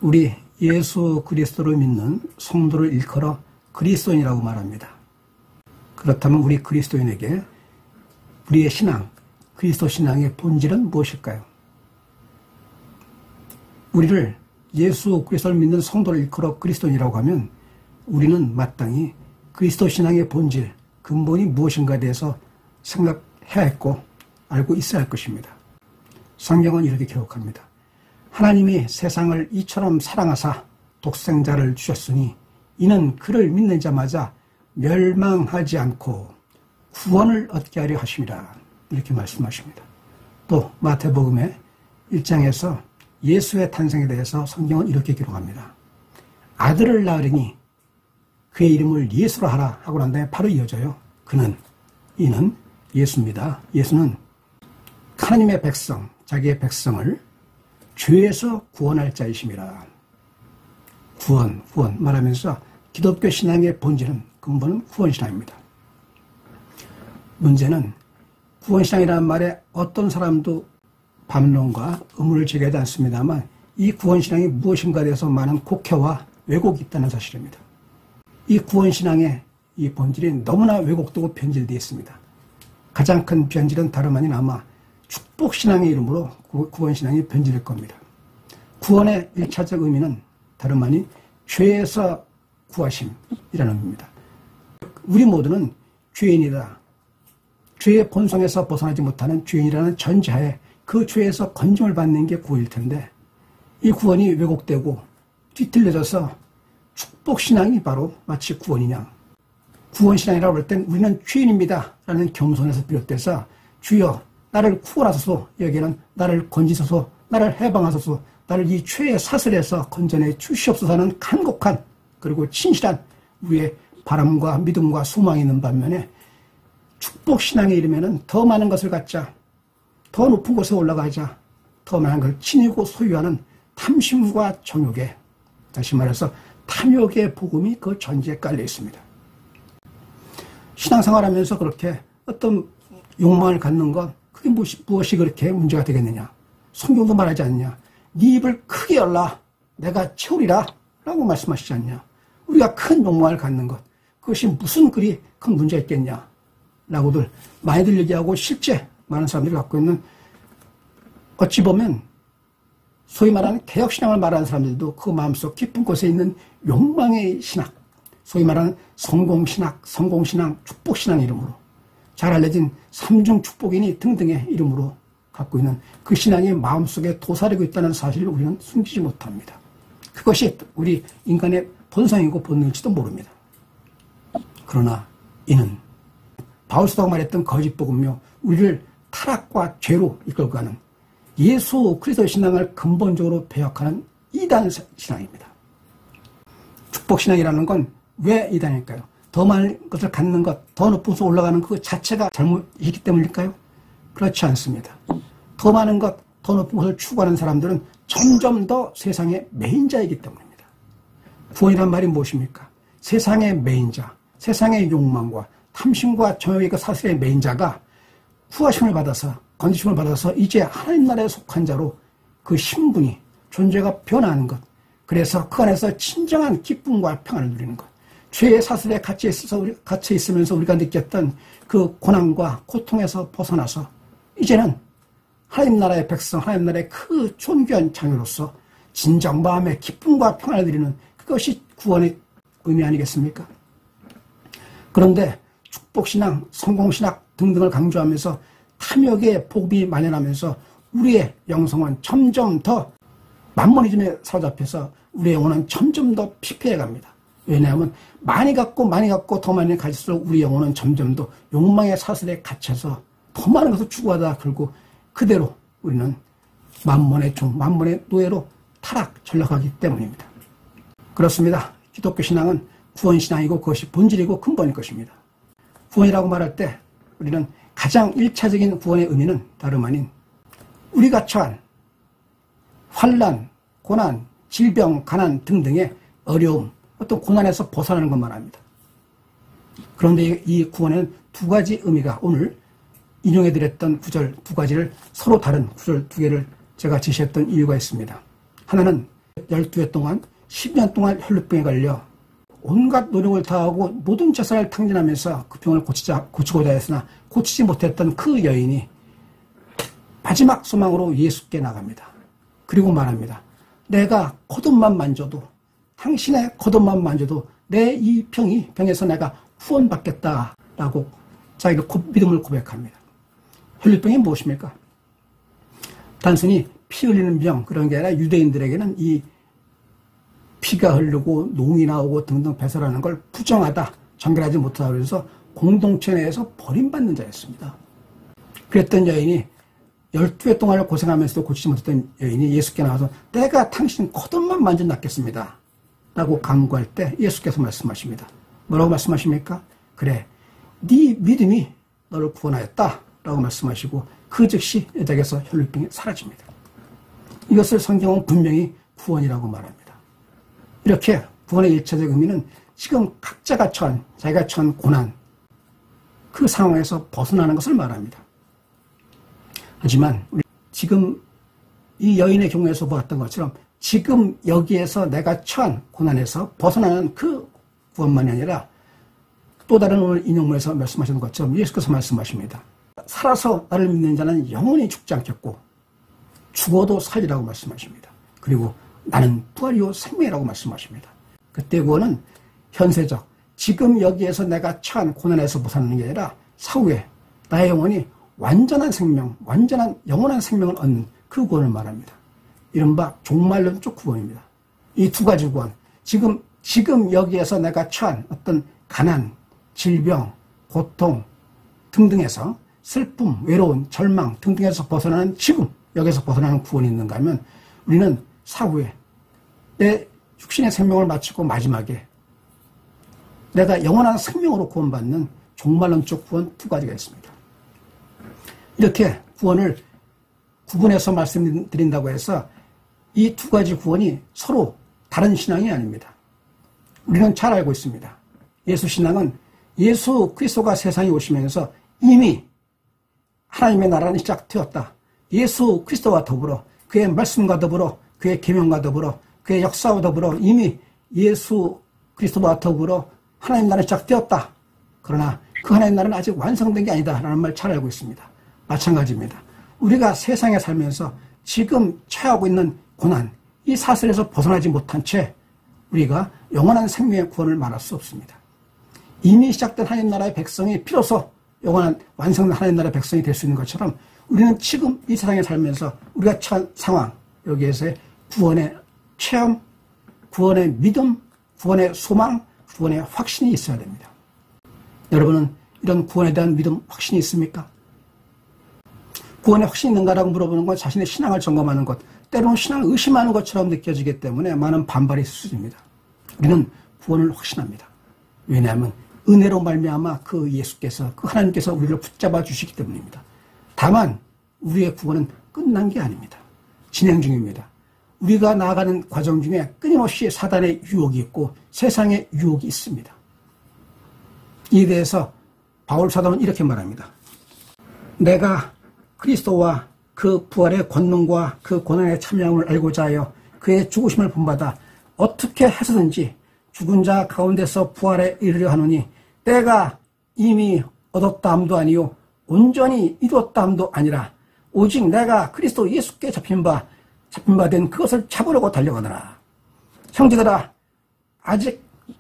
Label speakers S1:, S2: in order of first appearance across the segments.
S1: 우리 예수 그리스도를 믿는 성도를 일컬어 그리스도인이라고 말합니다. 그렇다면 우리 그리스도인에게 우리의 신앙, 그리스도 신앙의 본질은 무엇일까요? 우리를 예수 그리스도를 믿는 성도를 일컬어 그리스도인이라고 하면 우리는 마땅히 그리스도 신앙의 본질, 근본이 무엇인가에 대해서 생각해야 했고 알고 있어야 할 것입니다. 성경은 이렇게 기록합니다. 하나님이 세상을 이처럼 사랑하사 독생자를 주셨으니 이는 그를 믿는 자마다 멸망하지 않고 구원을 얻게 하려 하심이라. 이렇게 말씀하십니다. 또 마태복음의 1장에서 예수의 탄생에 대해서 성경은 이렇게 기록합니다. 아들을 낳으리니 그의 이름을 예수로 하라 하고 난 다음에 바로 이어져요. 이는 예수입니다. 예수는 하나님의 백성, 자기의 백성을 죄에서 구원할 자이심이라. 구원 말하면서 기독교 신앙의 본질은, 근본은 구원신앙입니다. 문제는 구원신앙이라는 말에 어떤 사람도 반론과 의문을 제기하지 않습니다만 이 구원신앙이 무엇인가에 대해서 많은 곡해와 왜곡이 있다는 사실입니다. 이 구원신앙의 이 본질이 너무나 왜곡되고 변질되어 있습니다. 가장 큰 변질은 다름 아닌 아마 축복신앙의 이름으로 구원신앙이 변질될 겁니다. 구원의 1차적 의미는 다름 아닌 죄에서 구하심이라는 의미입니다. 우리 모두는 죄인이다. 죄의 본성에서 벗어나지 못하는 죄인이라는 전제하에 그 죄에서 건짐을 받는 게 구원일 텐데 이 구원이 왜곡되고 뒤틀려져서 축복신앙이 바로 마치 구원이냐. 구원신앙이라고 할 땐 우리는 죄인입니다 라는 겸손에서 비롯돼서 주여 나를 구원하소서, 여기는 나를 건지소서, 나를 해방하소서, 나를 이 죄의 사슬에서 건져내 주시옵소서 하는 간곡한 그리고 진실한 우리의 바람과 믿음과 소망이 있는 반면에 축복신앙에 이르면은 더 많은 것을 갖자, 더 높은 곳에 올라가자, 더 많은 걸 지니고 소유하는 탐심과 정욕에, 다시 말해서 탐욕의 복음이 그 전제에 깔려 있습니다. 신앙생활하면서 그렇게 어떤 욕망을 갖는 것, 그게 무엇이 그렇게 문제가 되겠느냐. 성경도 말하지 않냐. 네 입을 크게 열라 내가 채우리라 라고 말씀하시지 않냐. 우리가 큰 욕망을 갖는 것, 그것이 무슨 그리 큰 문제가 있겠냐 라고들 많이들 얘기하고 실제 많은 사람들이 갖고 있는, 어찌 보면 소위 말하는 개혁신앙을 말하는 사람들도 그 마음속 깊은 곳에 있는 욕망의 신학, 소위 말하는 성공신앙, 축복신앙 이름으로 잘 알려진 삼중 축복이니 등등의 이름으로 갖고 있는 그 신앙이 마음속에 도사리고 있다는 사실을 우리는 숨기지 못합니다. 그것이 우리 인간의 본성이고 본능일지도 모릅니다. 그러나 이는 바울사도가 말했던 거짓 복음요, 우리를 타락과 죄로 이끌고 가는 예수 그리스도 신앙을 근본적으로 배역하는 이단 신앙입니다. 축복신앙이라는 건 왜 이단일까요? 더 많은 것을 갖는 것, 더 높은 곳에 올라가는 그 자체가 잘못이기 때문일까요? 그렇지 않습니다. 더 많은 것, 더 높은 곳을 추구하는 사람들은 점점 더 세상의 메인자이기 때문입니다. 구원이란 말이 무엇입니까? 세상의 메인자, 세상의 욕망과 탐심과 정욕의 그 사슬의 메인자가 구하심을 받아서, 건지심을 받아서 이제 하나님 나라에 속한 자로 그 신분이, 존재가 변화하는 것, 그래서 그 안에서 진정한 기쁨과 평안을 누리는 것, 죄의 사슬에 갇혀 있으면서 우리가 느꼈던 그 고난과 고통에서 벗어나서 이제는 하나님 나라의 백성, 하나님 나라의 그 존귀한 자녀로서 진정 마음의 기쁨과 평안을 누리는 그것이 구원의 의미 아니겠습니까? 그런데 축복신앙, 성공신앙 등등을 강조하면서 탐욕의 복이 만연하면서 우리의 영성은 점점 더 만모니즘에 사로잡혀서 우리의 영혼은 점점 더 피폐해 갑니다. 왜냐하면 많이 갖고 더 많이 가질수록 우리 영혼은 점점 더 욕망의 사슬에 갇혀서 더 많은 것을 추구하다가 결국 그대로 우리는 만몬의 노예로 전락하기 때문입니다. 그렇습니다. 기독교 신앙은 구원신앙이고 그것이 본질이고 근본일 것입니다. 구원이라고 말할 때 우리는 가장 1차적인 구원의 의미는 다름 아닌 우리가 처한 환난, 고난, 질병, 가난 등등의 어려움, 어떤 고난에서 벗어나는 것만 합니다. 그런데 이 구원에는 두 가지 의미가, 오늘 인용해드렸던 구절 두 가지를 서로 다른 구절 두 개를 제가 제시했던 이유가 있습니다. 하나는 12해 동안 10년 동안 혈루병에 걸려 온갖 노력을 다하고 모든 재산을 탕진하면서 그 병을 고치고자 했으나 고치지 못했던 그 여인이 마지막 소망으로 예수께 나갑니다. 그리고 말합니다. 내가 겉옷만 만져도, 당신의 겉옷만 만져도 내 이 병에서 내가 후원받겠다라고 자기가 믿음을 고백합니다. 혈루병이 무엇입니까? 단순히 피 흘리는 병, 그런 게 아니라 유대인들에게는 이 피가 흐르고 농이 나오고 등등 배설하는 걸 부정하다, 정결하지 못하다 그래서 공동체 내에서 버림받는 자였습니다. 그랬던 여인이 12해 동안 고생하면서도 고치지 못했던 여인이 예수께 나와서 내가 당신 겉옷만 만져 낫겠습니다 라고 간구할 때 예수께서 말씀하십니다. 뭐라고 말씀하십니까? 그래, 네 믿음이 너를 구원하였다 라고 말씀하시고 그 즉시 여자에게서 혈루병이 사라집니다. 이것을 성경은 분명히 구원이라고 말합니다. 이렇게 구원의 일차적 의미는 지금 각자가 자기가 처한 고난, 그 상황에서 벗어나는 것을 말합니다. 하지만 우리 지금 이 여인의 경우에서 보았던 것처럼 지금 여기에서 내가 처한 고난에서 벗어나는 그 구원만이 아니라 또 다른 오늘 인용문에서 말씀하시는 것처럼 예수께서 말씀하십니다. 살아서 나를 믿는 자는 영원히 죽지 않겠고 죽어도 살리라고 말씀하십니다. 그리고 나는 부활이요 생명이라고 말씀하십니다. 그때 구원은 현세적, 지금 여기에서 내가 처한 고난에서 벗어나는 게 아니라 사후에 나의 영혼이 완전한 생명, 완전한 영원한 생명을 얻는 그 구원을 말합니다. 이른바 종말론적 구원입니다. 이 두 가지 구원, 지금 여기에서 내가 처한 어떤 가난, 질병, 고통 등등에서 슬픔, 외로움, 절망 등등에서 벗어나는 지금 여기서 벗어나는 구원이 있는가 하면 우리는 사후에 내 육신의 생명을 마치고 마지막에 내가 영원한 생명으로 구원받는 종말론적 구원 두 가지가 있습니다. 이렇게 구원을 구분해서 말씀드린다고 해서 이 두 가지 구원이 서로 다른 신앙이 아닙니다. 우리는 잘 알고 있습니다. 예수 신앙은 예수 그리스도가 세상에 오시면서 이미 하나님의 나라는 시작되었다. 예수 그리스도와 더불어 그의 말씀과 더불어 그의 계명과 더불어 그의 역사와 더불어 이미 예수 그리스도와 더불어 하나님 나라는 시작되었다. 그러나 그 하나님 나라는 아직 완성된 게 아니다 라는 말 잘 알고 있습니다. 마찬가지입니다. 우리가 세상에 살면서 지금 처하고 있는 고난, 이 사슬에서 벗어나지 못한 채 우리가 영원한 생명의 구원을 말할 수 없습니다. 이미 시작된 하나님 나라의 백성이 비로소 영원한 완성된 하나님 나라의 백성이 될 수 있는 것처럼 우리는 지금 이 세상에 살면서 우리가 처한 상황, 여기에서의 구원의 체험, 구원의 믿음, 구원의 소망, 구원의 확신이 있어야 됩니다. 여러분은 이런 구원에 대한 믿음, 확신이 있습니까? 구원에 확신이 있는가라고 물어보는 건 자신의 신앙을 점검하는 것, 때로는 신앙을 의심하는 것처럼 느껴지기 때문에 많은 반발이 있을 수 있습니다. 우리는 구원을 확신합니다. 왜냐하면 은혜로 말미암아 그 예수께서, 그 하나님께서 우리를 붙잡아 주시기 때문입니다. 다만 우리의 구원은 끝난 게 아닙니다. 진행 중입니다. 우리가 나아가는 과정 중에 끊임없이 사단의 유혹이 있고 세상의 유혹이 있습니다. 이에 대해서 바울 사도는 이렇게 말합니다. 내가 그리스도와 그 부활의 권능과 그 고난의 참여함을 알고자 하여 그의 죽으심을 본받아 어떻게 해서든지 죽은 자 가운데서 부활에 이르려 하노니 때가 이미 얻었다 함도 아니요 온전히 이루었다 함도 아니라 오직 내가 그리스도 예수께 잡힌 바 된 그것을 잡으려고 달려가더라. 형제들아,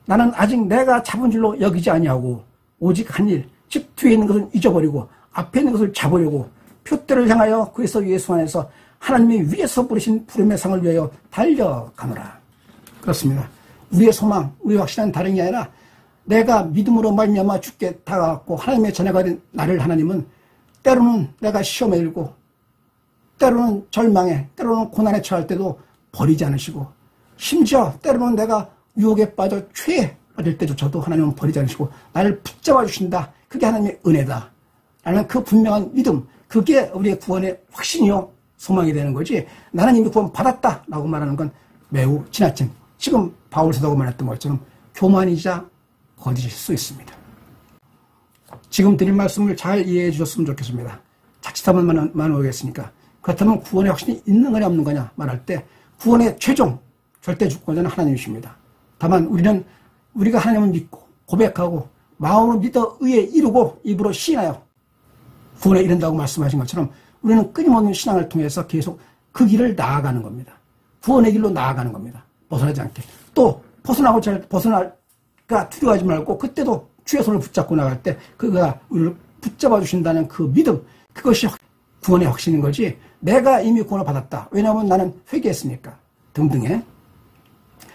S1: 나는 아직 내가 잡은 줄로 여기지 아니하고 오직 한 일, 즉 뒤에 있는 것을 잊어버리고 앞에 있는 것을 잡으려고 표대를 향하여 그리스도 예수 안에서 하나님이 위에서 부르신 부름의 상을 위하여 달려가노라. 그렇습니다. 우리의 소망, 우리의 확신은 다른 게 아니라 내가 믿음으로 말미암아 주께 다가갔고 하나님의 자녀가 된 나를 하나님은 때로는 내가 시험에 들고 때로는 절망에, 때로는 고난에 처할 때도 버리지 않으시고 심지어 때로는 내가 유혹에 빠져 죄에 빠질 때조차도 하나님은 버리지 않으시고 나를 붙잡아 주신다. 그게 하나님의 은혜다. 라는 그 분명한 믿음, 그게 우리의 구원의 확신이요 소망이 되는 거지 나는 이미 구원 받았다 라고 말하는 건 매우 지나친, 지금 바울 사도가 말했던 것처럼 교만이자 거짓일 수 있습니다. 지금 드린 말씀을 잘 이해해 주셨으면 좋겠습니다. 자칫하면 오겠으니까. 그렇다면 구원의 확신이 있는 거냐 없는 거냐 말할 때 구원의 최종, 절대 주권자는 하나님이십니다. 다만 우리가 하나님을 믿고 고백하고 마음으로 믿어 의에 이루고 입으로 시인하여 구원에 이른다고 말씀하신 것처럼 우리는 끊임없는 신앙을 통해서 계속 그 길을 나아가는 겁니다. 구원의 길로 나아가는 겁니다. 벗어나지 않게. 또 벗어날까 두려워하지 말고 그때도 주의 손을 붙잡고 나갈 때 그가 우리를 붙잡아 주신다는 그 믿음, 그것이 구원의 확신인 거지 내가 이미 구원을 받았다. 왜냐하면 나는 회개했으니까 등등의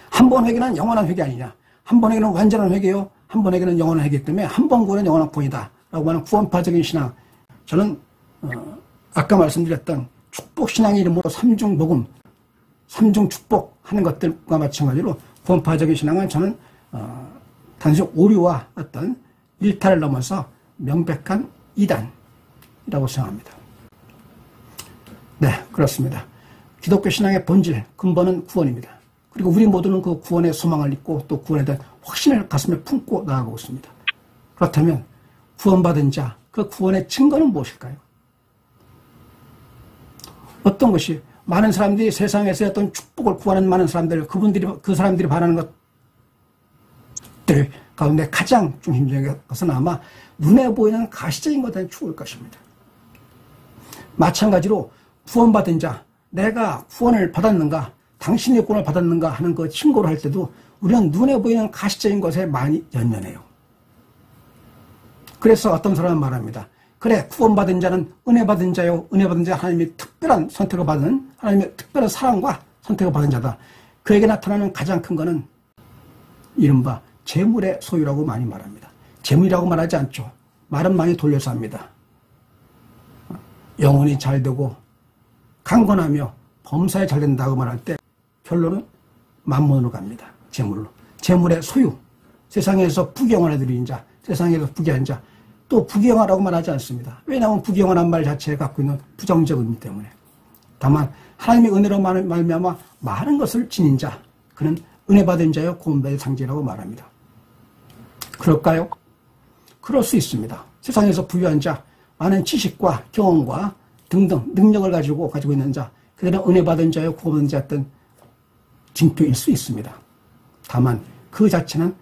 S1: 한 번 회개는 영원한 회개 아니냐. 한 번 회개는 완전한 회개요. 한 번 회개는 영원한 회개이기 때문에 한 번 구원은 영원한 구원이다. 라고 하는 구원파적인 신앙. 저는 아까 말씀드렸던 축복신앙의 이름으로 삼중복음, 삼중축복하는 것들과 마찬가지로 구원파적인 신앙은 저는 단순히 오류와 어떤 일탈을 넘어서 명백한 이단이라고 생각합니다. 네, 그렇습니다. 기독교 신앙의 본질, 근본은 구원입니다. 그리고 우리 모두는 그 구원의 소망을 잊고 또 구원에 대한 확신을 가슴에 품고 나아가고 있습니다. 그렇다면 구원받은 자, 그 구원의 증거는 무엇일까요? 어떤 것이 많은 사람들이 세상에서 어떤 축복을 구하는 많은 사람들, 그 사람들이 바라는 것들 가운데 가장 중심적인 것은 아마 눈에 보이는 가시적인 것에 대한 추구일 것입니다. 마찬가지로 구원받은 자, 내가 구원을 받았는가, 당신이 구원을 받았는가 하는 그 신고를 할 때도 우리는 눈에 보이는 가시적인 것에 많이 연연해요. 그래서 어떤 사람은 말합니다. 그래, 구원받은 자는 은혜받은 자요. 은혜받은 자 하나님의 특별한 선택을 받은, 하나님의 특별한 사랑과 선택을 받은 자다. 그에게 나타나는 가장 큰 것은 이른바 재물의 소유라고 많이 말합니다. 재물이라고 말하지 않죠. 말은 많이 돌려서 합니다. 영혼이 잘 되고 강건하며 범사에 잘 된다고 말할 때 결론은 만몬으로 갑니다. 재물로. 재물의 소유. 세상에서 부귀영화를 누리는 자, 세상에서 부귀한 자, 또 부귀영화라고 말하지 않습니다. 왜냐하면 부귀영화란 말 자체가 갖고 있는 부정적 의미 때문에. 다만 하나님의 은혜로 말미암아 많은 것을 지닌 자, 그는 은혜받은 자요 구원받은 상징이라고 말합니다. 그럴까요? 그럴 수 있습니다. 세상에서 부유한 자, 많은 지식과 경험과 등등 능력을 가지고 있는 자, 그들은 은혜받은 자요 구원받은 자 어떤 징표일 수 있습니다. 다만 그 자체는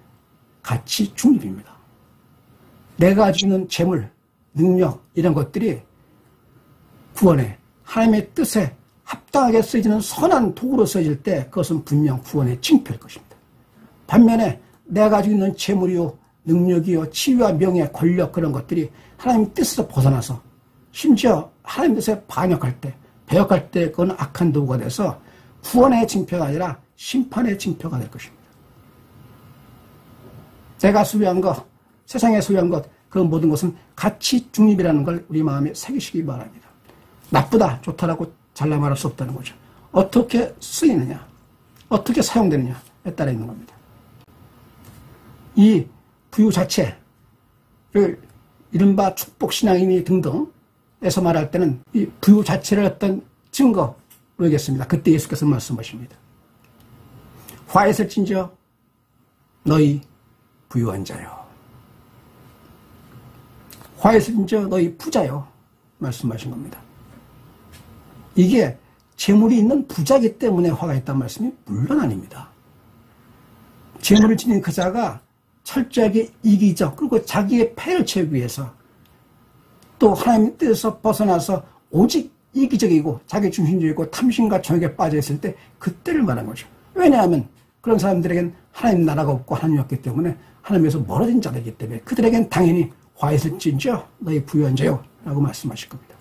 S1: 가치 중립입니다. 내가 가지고 있는 재물, 능력 이런 것들이 구원에 하나님의 뜻에 합당하게 쓰여지는 선한 도구로 쓰여질 때 그것은 분명 구원의 징표일 것입니다. 반면에 내가 가지고 있는 재물이요, 능력이요, 치유와 명예, 권력 그런 것들이 하나님의 뜻에서 벗어나서 심지어 하나님의 뜻에 반역할 때, 배역할 때 그건 악한 도구가 돼서 구원의 징표가 아니라 심판의 징표가 될 것입니다. 내가 소유한 것, 세상에 소유한 것, 그 모든 것은 가치 중립이라는 걸 우리 마음에 새기시기 바랍니다. 나쁘다, 좋다라고 잘라 말할 수 없다는 거죠. 어떻게 쓰이느냐, 어떻게 사용되느냐에 따라 있는 겁니다. 이 부유 자체를 이른바 축복신앙이니 등등에서 말할 때는 이 부유 자체를 어떤 증거로 여겼습니다. 그때 예수께서 말씀하십니다. 화에서진저 너희 부유한 자요. 화에서진저 너희 부자요. 말씀하신 겁니다. 이게 재물이 있는 부자이기 때문에 화가 있다는 말씀이 물론 아닙니다. 재물을 지닌 그 자가 철저하게 이기적 그리고 자기의 폐를 채우기 위해서 또 하나님의 뜻에서 벗어나서 오직 이기적이고 자기 중심적이고 탐심과 정욕에 빠져있을 때 그때를 말한 거죠. 왜냐하면 그런 사람들에겐 하나님 나라가 없고 하나님이 없기 때문에 하나님에서 멀어진 자들이기 때문에 그들에겐 당연히 화에서 진저 너희 부유한 자요 라고 말씀하실 겁니다.